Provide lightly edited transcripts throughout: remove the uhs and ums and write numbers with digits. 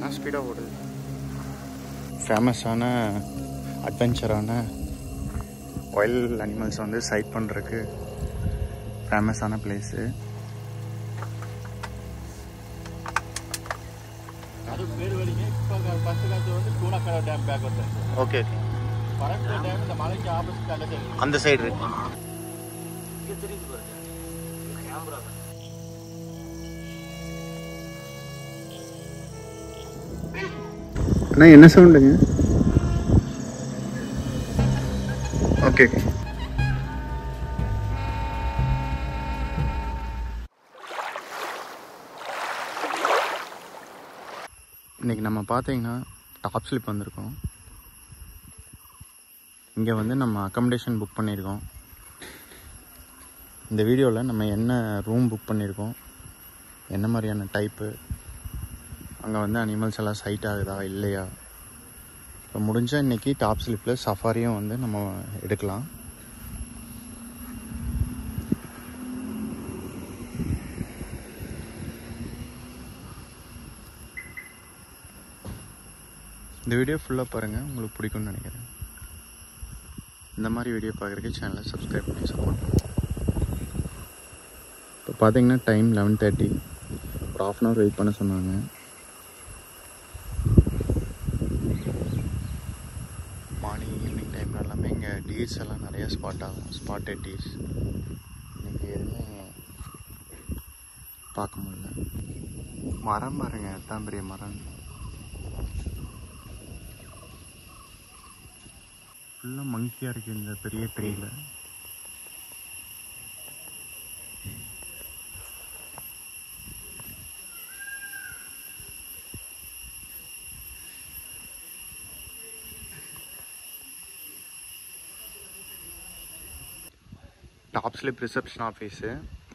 என்ன ஸ்பீடாக ஓடுது. ஃபேமஸான அட்வென்ச்சரான வைல்ட் அனிமல்ஸ் வந்து சைட் பண்ணுறதுக்கு ஃபேமஸான பிளேஸு. Okay okay. அந்த சைடு இருக்கு. அண்ணா என்ன சவுண்டுங்க? ஓகே. இன்றைக்கி நம்ம பார்த்தீங்கன்னா டாப் ஸ்லிப் வந்திருக்கோம். இங்கே வந்து நம்ம அக்கமடேஷன் புக் பண்ணியிருக்கோம். இந்த வீடியோவில் நம்ம என்ன ரூம் புக் பண்ணியிருக்கோம், என்ன மாதிரியான டைப்பு, அங்கே வந்து அனிமல்ஸ் எல்லாம் சைட் ஆகுதா இல்லையா, இப்போ முடிஞ்சால் இன்றைக்கி டாப் ஸ்லிப்பில் சஃபாரியும் வந்து நம்ம எடுக்கலாம். இந்த வீடியோ ஃபுல்லாக பாருங்கள், உங்களுக்கு பிடிக்கும்னு நினைக்கிறேன். இந்த மாதிரி வீடியோ பார்க்குறதுக்கு சேனலை சப்ஸ்கிரைப் பண்ணி சப்போர்ட் பண்ணுங்கள். இப்போ பார்த்தீங்கன்னா டைம் 11:30. ஒரு ½ hour வெயிட் பண்ண சொன்னாங்க. மார்னிங் ஈவினிங் டைமில் எல்லாமே இங்கே டீர்ஸ் எல்லாம் நிறையா ஸ்பாட் ஆகும். ஸ்பாட்டட் டீர்ஸ் இன்றைக்கி எதுவுமே பார்க்க முடியல. மரம் பாருங்க, எத்தான் பெரிய மரம். ஃபுல்லாக மங்கியாக இருக்குது இந்த பெரிய ட்ரீயில். Top Slip reception office.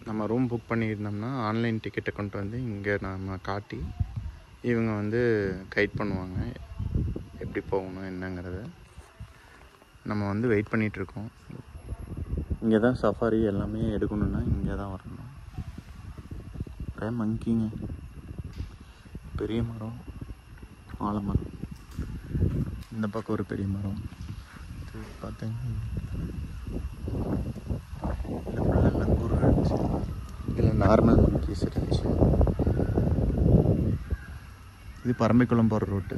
நம்ம ரூம் புக் பண்ணியிருந்தோம்னா ஆன்லைன் டிக்கெட்டை கொண்டு வந்து இங்கே நம்ம காட்டி இவங்க வந்து கைட் பண்ணுவாங்க எப்படி போகணும் என்னங்கிறத. நம்ம வந்து வெயிட் பண்ணிகிட்ருக்கோம். இங்கே தான் சஃபாரி எல்லாமே எடுக்கணுன்னா இங்கே தான் வரணும். நிறைய மங்கிங்க, பெரிய மரம், ஆலமரம், இந்த பக்கம் ஒரு பெரிய மரம். இது பார்த்தீங்கன்னா இல்லை ஃபுல்லாக லங்கூர் இருந்துச்சு, இல்லை நார்மல் மங்கீஸ் இருந்துச்சு. இது பரம்பிக்குளம் போகிற ரூட்டு.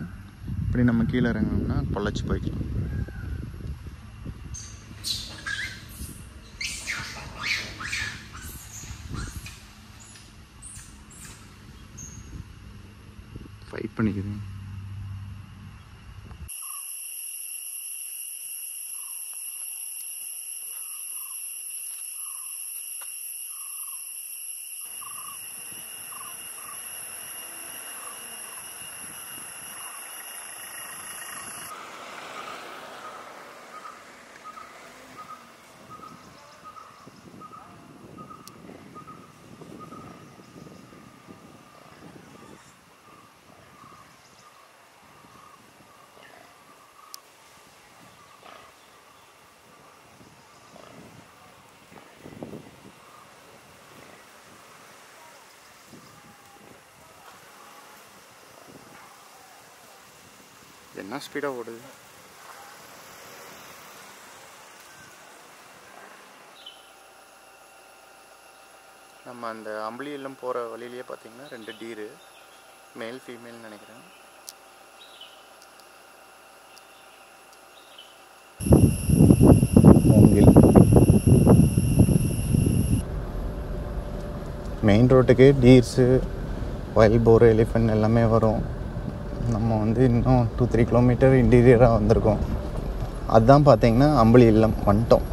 இப்படி நம்ம கீழே இறங்கணும்னா பொள்ளாச்சி போய்க்கலாம். ஃபைட் பண்ணிக்குது. என்ன ஸ்பீடாக ஓடுது. நம்ம அந்த அம்பளி இல்லம் போகிற வழியிலேயே பார்த்தீங்கன்னா 2 டீரு, மேல் ஃபீமேல்னு நினைக்கிறேன். மெயின் ரோட்டுக்கு டீர்ஸு, வைல்ட் போர், எலிஃபென்ட் எல்லாமே வரும். நம்ம வந்து இன்னும் 2-3 கிலோமீட்டர் இன்டீரியராக வந்திருக்கோம். அதுதான் பார்த்தீங்கன்னா அம்பளி இல்லம் வந்துட்டோம்.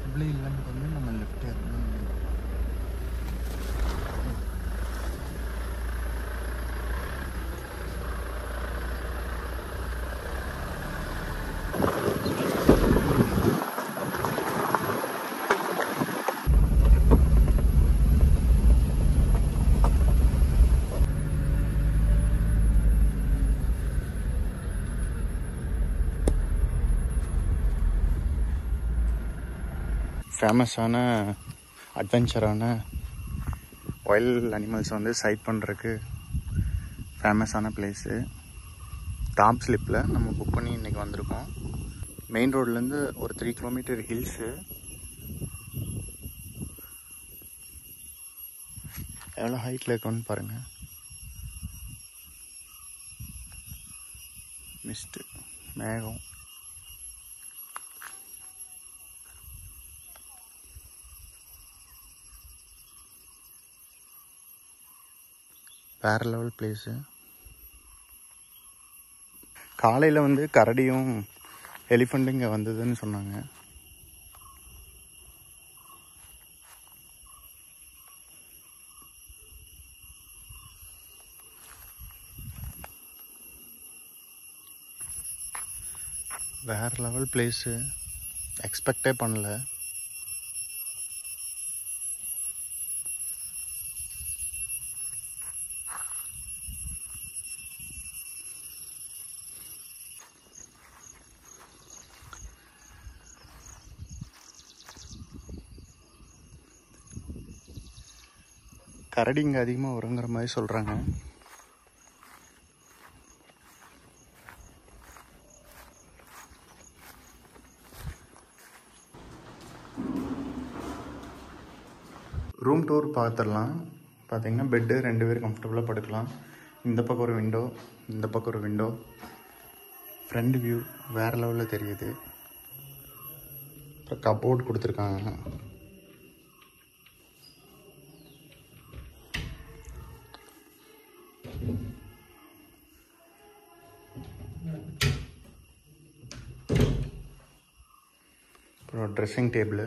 அம்பளி இல்லம்க்கு வந்து நம்ம லெஃப்ட் ஏறணும். ஃபேமஸான அட்வென்ச்சரான வைல்ட் அனிமல்ஸ் வந்து சைட் பண்ணுறதுக்கு ஃபேமஸான பிளேஸு. டாப் ஸ்லிப்பில் நம்ம புக் பண்ணி இன்றைக்கி வந்திருக்கோம். மெயின் ரோட்லேருந்து ஒரு 3 கிலோமீட்டர் ஹில்ஸு. எவ்வளோ ஹைட்டில் இருக்குன்னு பாருங்கள். மிஸ்ட்டு, மேகம். வேறு லெவல் பிளேஸு. காலையில் வந்து கரடியும் எலிஃபண்ட்டும் இங்கே வந்ததுன்னு சொன்னாங்க. வேறு லெவல் பிளேஸு, எக்ஸ்பெக்டே பண்ணல. கரடி இங்கே அதிகமாக வருங்கிற மாதிரி சொல்கிறாங்க. ரூம் டூர் பார்த்துடலாம். பார்த்தீங்கன்னா பெட்டு 2 பேர் கம்ஃபர்டபுளாக படுக்கலாம். இந்த பக்கம் ஒரு விண்டோ, இந்த பக்கம் ஒரு விண்டோ. ஃப்ரண்ட் வியூ வேறு லெவலில் தெரியுது. அப்புறம் கபோர்ட் கொடுத்துருக்காங்க. அப்புறம் ட்ரெஸ்ஸிங் டேபிள்,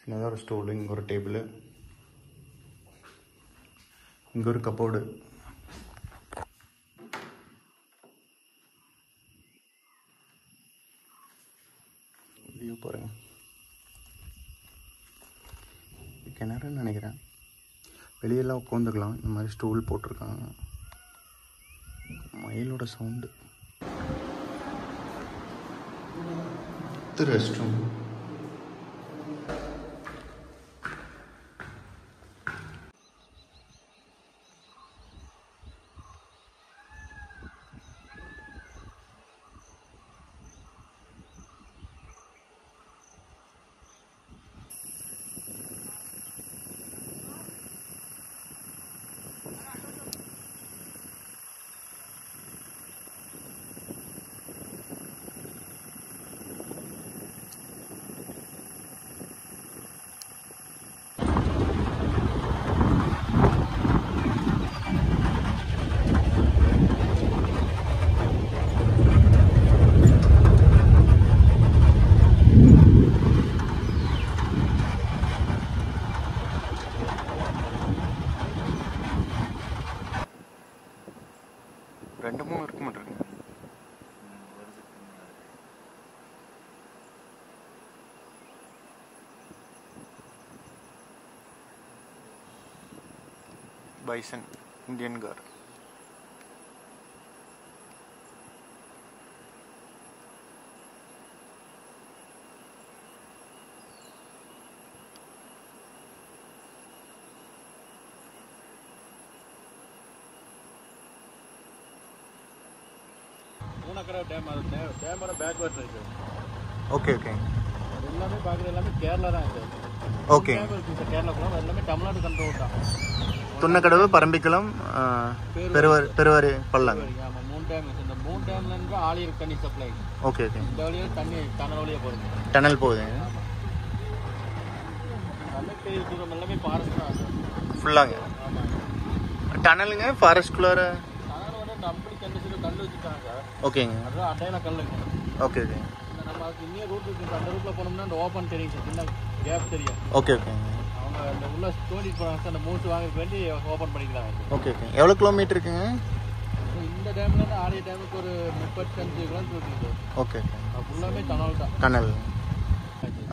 சின்னதாக ஒரு ஸ்டூலு, இங்கே ஒரு டேபிள், இங்கே ஒரு கபோர்டு. வியூ பாருங்க. கிணறுன்னு நினைக்கிறேன். வெளியெல்லாம் உட்காந்துக்கலாம். இந்த மாதிரி ஸ்டூல் போட்டிருக்காங்க. மயிலோட சவுண்டு. Rest room. ரெண்டு மூணு இருக்க மாட்டேங்க. Bison, Indian gaur. டேம் டேமோட பேக் வாட்டர் இருக்கு. Okay okay. எல்லாமே பார்க்குறது எல்லாமே கேரளா தான் இது. ஓகே. கேரளாக்குள்ள எல்லாமே தமிழ்நாடு கண்ட்ரோல் தான். துண்ணக்கடவு, பரம்பிக்குளம், பெருவாரி, பல்லாங்க. ஆமாம், 3 டேம். இந்த 3 டேம்ல இருந்து ஆழியூர் தண்ணி சப்ளை. Okay okay. இந்த வழியாக தண்ணி டனல் வழியாக போகுது. டனல் போகுது. நல்ல பெரிய தூரம் எல்லாமே ஃபாரஸ்ட் தான் அது ஃபுல்லாங்க. ஆமாம். டனலுங்க ஃபாரஸ்ட்குள்ளார. டனல் வந்து நம்பி கண்டிச்சு கல் வச்சுருக்காங்க. ஓகேங்க. அதுதான் அட்டையில கல்லுங்க. Okay okay. நம்ம அதுக்கு இன்னும் ரூட் இருக்குது. அந்த ரூட்டில் போனோம்னா அந்த ஓப்பன் தெரியும் சார். சின்ன கேப் தெரியும். ஓகே ஓகேங்க. அவங்க அந்த உள்ள தோண்டிட்டு போகிறாங்க. அந்த மூச்சு வாங்கறதுக்கு வேண்டி ஓப்பன் பண்ணிக்கிறாங்க. Okay okay. எவ்வளோ கிலோமீட்டர் இருக்குங்க? இந்த டேம்லேருந்து ஆழிய டேமுக்கு ஒரு 35 கிலோமீட்டர் இருக்குது. ஓகே. ஃபுல்லாமே டனல் தான். டனல்.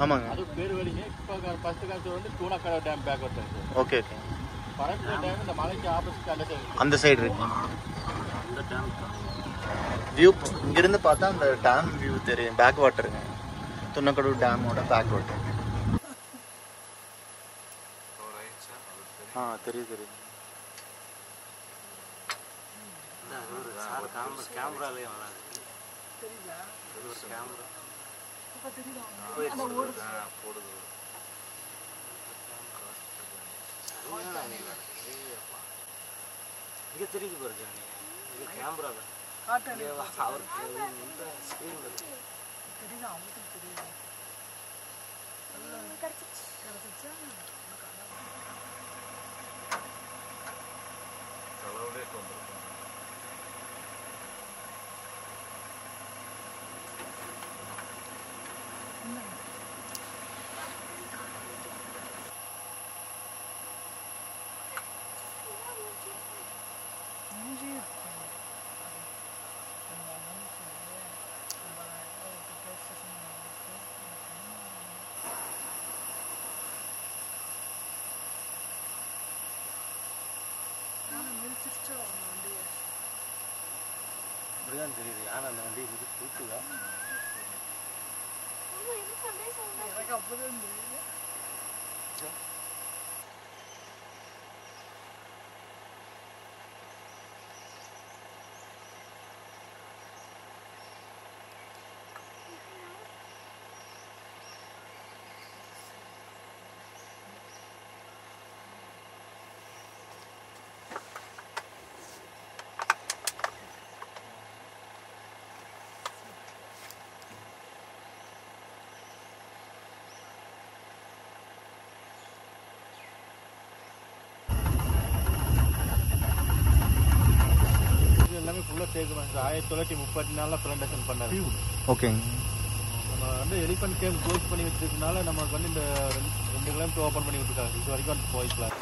ஆமாங்க. அது பேர் வழிங்க. இப்போ ஃபஸ்ட்டு காலத்தில் வந்து தூணக்கடவு டேம் பேக் வருது. Okay okay. பரம்பிக்குள டேம் இந்த மலைக்கு ஆப்போசிட் அந்த சைடு இருக்கு. இந்த டேம் வியூ இங்கிருந்து பார்த்தா அந்த டேம் வியூ தெரியும். பேக் வாட்டருங்க. துண்ணக்கடவு டேமோட பேக் வாட்டர். தெரியுது தெரியுது. கேமராலே வராது. தெரியுதா? ஒரு கேமரா போடுது. இங்கே தெரியுது பாருங்க. இது கேமரா தான். அவருக்கு இந்த ஸ்க்ரீனில் தெரியுதா? அவங்களுக்கு தெரியுது. கிடச்சிச்சா? அளவுலே வந்துருக்கோம். இப்படிதான் தெரியுது. யானை அந்த வண்டி இது தூக்குதா? எனக்கு அப்பதான் தெரியுது. எல்லாமே ஃபுல்லாக சேர்க்கணும். 1934 ப்ரெசென்டேஷன் பண்ணாரு. ஓகேங்க. நம்ம வந்து எலிஃபண்ட் கேவ் க்ளோஸ் பண்ணி வச்சிருக்கனால நமக்கு வந்து இந்த 2 கிலோமீட்டர் ஓப்பன் பண்ணி விட்டுருக்காங்க. இது வரைக்கும் வந்து போய்க்கலாம்.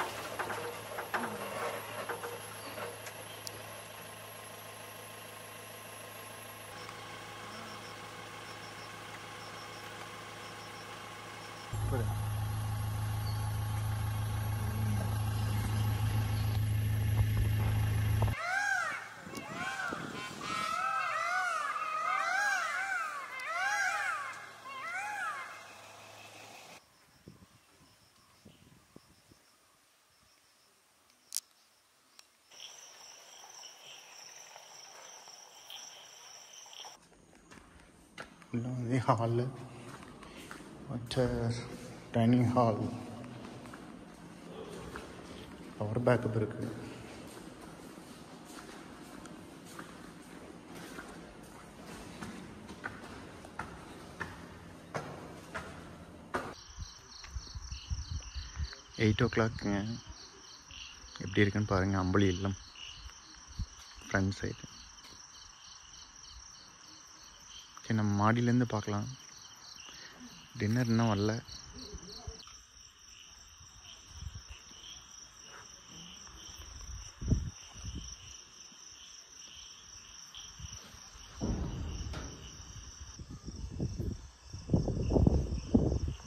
இது ஹாலு, மற்ற டைனிங் ஹால், பவர் பேக்கப் இருக்குது. எயிட் ஓ கிளாக்குங்க. எப்படி இருக்குன்னு பாருங்கள். அம்பளி இல்லம் ஃப்ரண்ட் சைடு. ஓகே, நம்ம மாடியிலேருந்து பார்க்கலாம். டின்னர் இன்னும் வரல.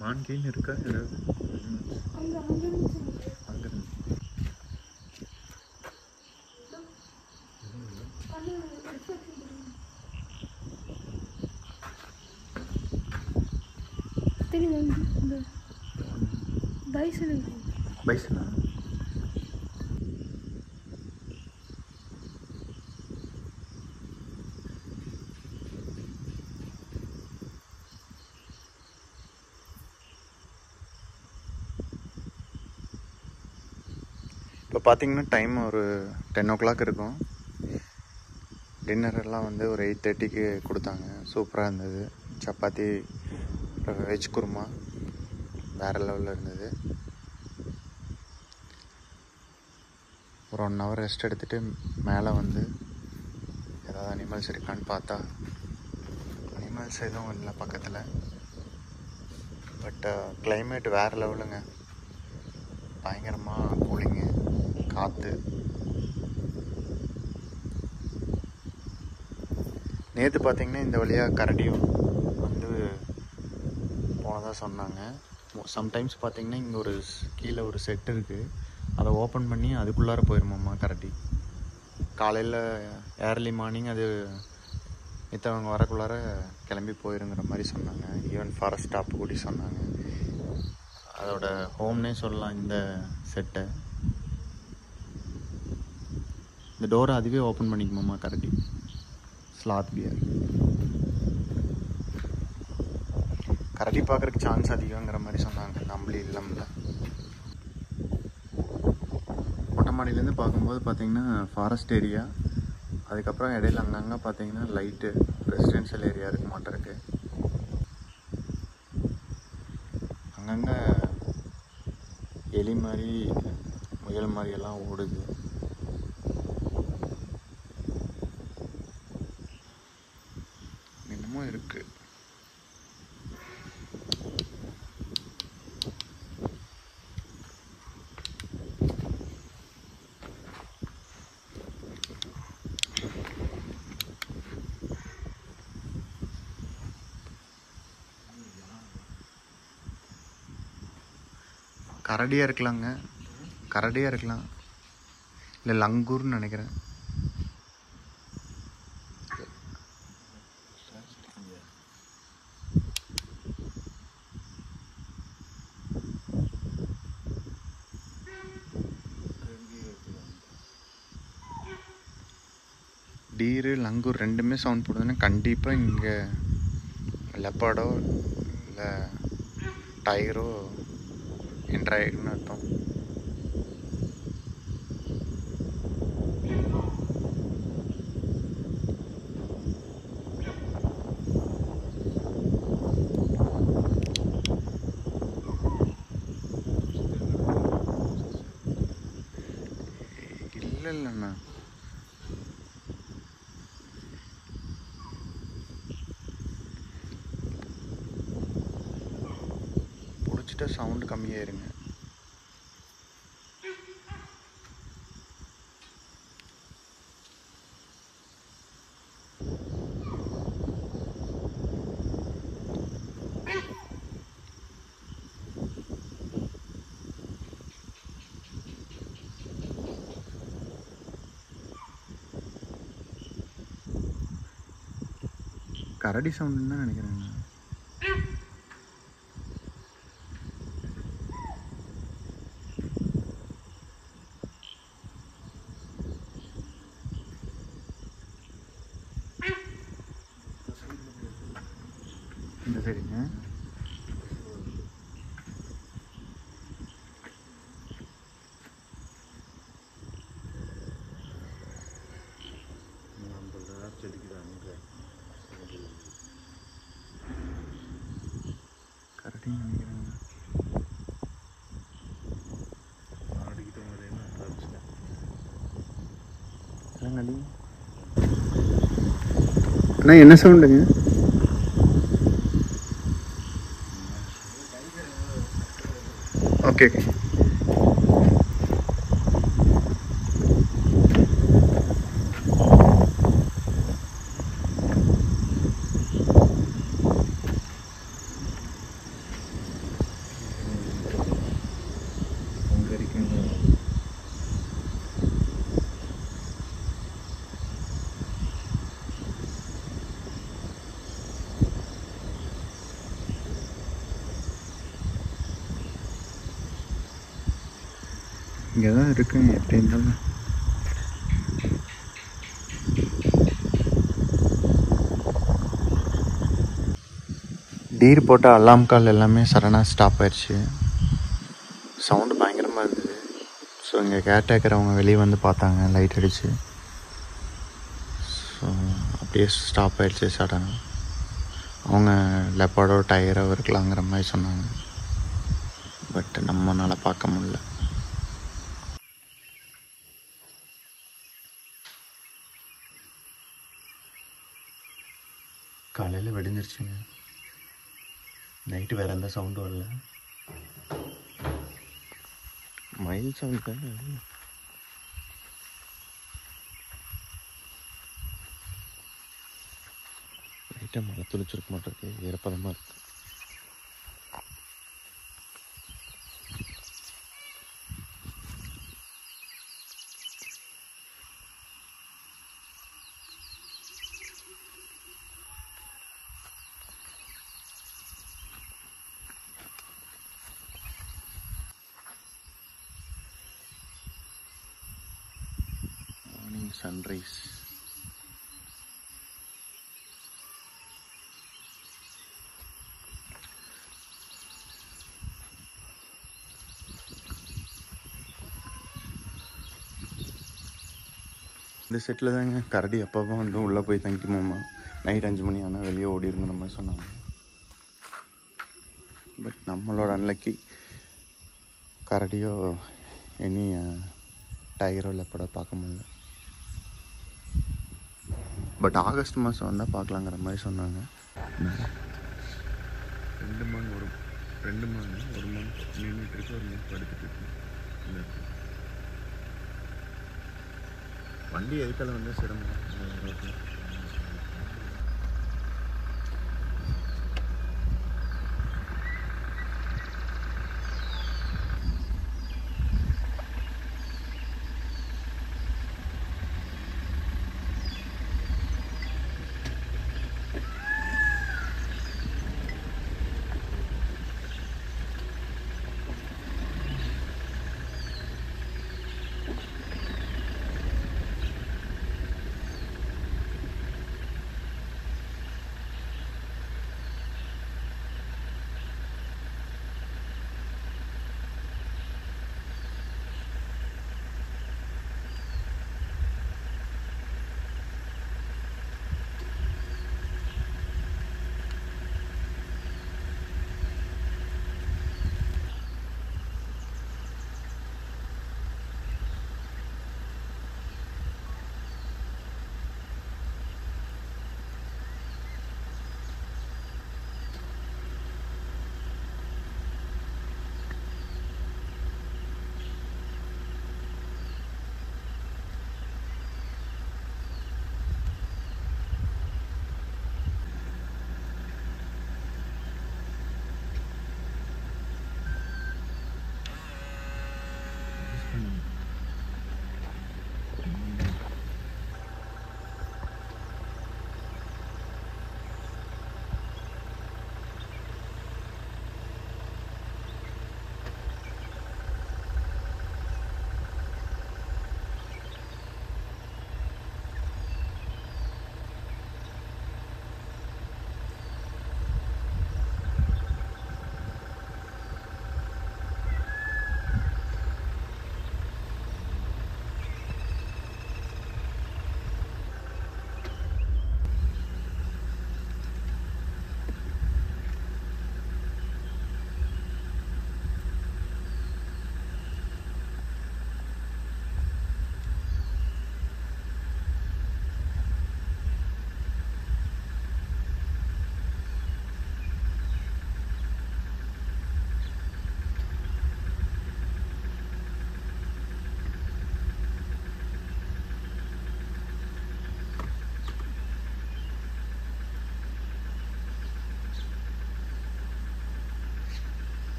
மான்கீன்னு இருக்கா ஏதாவது? அங்கிருந்து பைசனா? இப்போ பார்த்தீங்கன்னா டைம் ஒரு 10 ஓ கிளாக் இருக்கும். டின்னர் எல்லாம் வந்து ஒரு 8:30க்கு கொடுத்தாங்க. சூப்பராக இருந்தது. சப்பாத்தி, வெஜ் குருமா வேறு லெவலில் இருந்தது. ஒரு 1 ஹவர் ரெஸ்ட் எடுத்துகிட்டு மேலே வந்து ஏதாவது அனிமல்ஸ் இருக்கான்னு பார்த்தா அனிமல்ஸ் எதுவும் இல்லை பக்கத்தில். பட் கிளைமேட் வேறு லெவலுங்க. பயங்கரமாக கூலிங்கு, காற்று. நேற்று பார்த்திங்கன்னா இந்த வழியாக கரடியும் வந்து போனதாக சொன்னாங்க. சம்டைம்ஸ் பார்த்திங்கன்னா இங்கே ஒரு கீழே ஒரு செட் இருக்குது. அதை ஓப்பன் பண்ணி அதுக்குள்ளார போயிடுமாம்மா கரடி. காலையில் ஏர்லி மார்னிங் அது மித்தவங்க வரக்குள்ளார கிளம்பி போயிருங்கிற மாதிரி சொன்னாங்க. ஈவன் ஃபாரஸ்ட் ஸ்டாப் கூடி சொன்னாங்க. அதோட ஹோம்னே சொல்லலாம் இந்த செட்டை. இந்த டோரை அதுவே ஓப்பன் பண்ணிக்குமாம்மா கரடி. ஸ்லாத் பியர் கரடி பார்க்குறதுக்கு சான்ஸ் அதிகங்கிற மாதிரி சொன்னாங்க. நம்மளே இல்லைம்ல. மொட்டை மாடியிலேருந்து பார்க்கும்போது பார்த்தீங்கன்னா ஃபாரஸ்ட் ஏரியா, அதுக்கப்புறம் இடையில அங்கங்கே பார்த்தீங்கன்னா லைட்டு ரெசிடென்ஷியல் ஏரியா இருக்க மாட்டேருக்கு. அங்கங்கே எலி மாதிரி முயல் மாதிரி எல்லாம் ஓடுது. இன்னமும் இருக்கு. கரடியாக இருக்கலாங்க, கரடியாக இருக்கலாம், இல்லை லங்கூர்னு நினைக்கிறேன். டீரு லங்கூர் ரெண்டுமே சவுண்ட் போடுதுன்னா கண்டிப்பாக இங்கே லெப்பாடோ இல்லை டைகரோ என்ட்ராயிடுன்னு அர்த்தம். இல்லைண்ணா, பிடிச்சிட்டா சவுண்டு கம்மியாயிருங்க. கரடி சவுண்டுன்னு தான் நினைக்கிறேங்க. இந்த சரிங்க. கரடி நினைக்கிறேங்க. அண்ணா என்ன சவுண்டுங்க? Okay okay. இங்கே தான் இருக்குங்க எப்படி இருந்தாலும். டீர் போட்ட அலாம் கால் எல்லாமே சடனாக ஸ்டாப் ஆயிடுச்சு. சவுண்டு பயங்கரமாக இருந்தது. ஸோ இங்கே கேர்டேக்கர் அவங்க வெளியே வந்து பார்த்தாங்க லைட் அடிச்சு. ஸோ அப்படியே ஸ்டாப் ஆயிடுச்சு சடனாக. அவங்க லெப்பாடோ டைகரோ இருக்கலாங்கிற மாதிரி சொன்னாங்க. பட் நம்மளால் பார்க்க முடியல. காலையில் வெடிஞ்சிருச்சுங்க. நைட்டு வேறு எந்த சவுண்டும் வரல. மயில் சவுண்ட் தானே. லைட்டாக மழை துளிச்சிருக்க மாட்டேருக்கு, ஈரப்பதமாக இருக்கு. சன்ரைஸ். இந்த செட்டில் தாங்க கரடி அப்பப்போ வந்து உள்ளே போய் தங்கிக்குமாம்மா. நைட் 5 மணி ஆனால் வெளியே ஓடிடுங்கிற மாதிரி சொன்னாங்க. பட் நம்மளோட அன்லக்கி கரடியோ இனி டைகரோ லெப்படோ பார்க்க முடியல. பட் ஆகஸ்ட் மாதம் வந்தால் பார்க்கலாங்கிற மாதிரி சொன்னாங்க. 2 மான் ஒரு மான் நின்றுட்டு இருக்கு, ஒரு மான் படுத்துட்டு இருக்கு. வண்டி எதுக்கால வந்து சிரமம் ரோட்டில்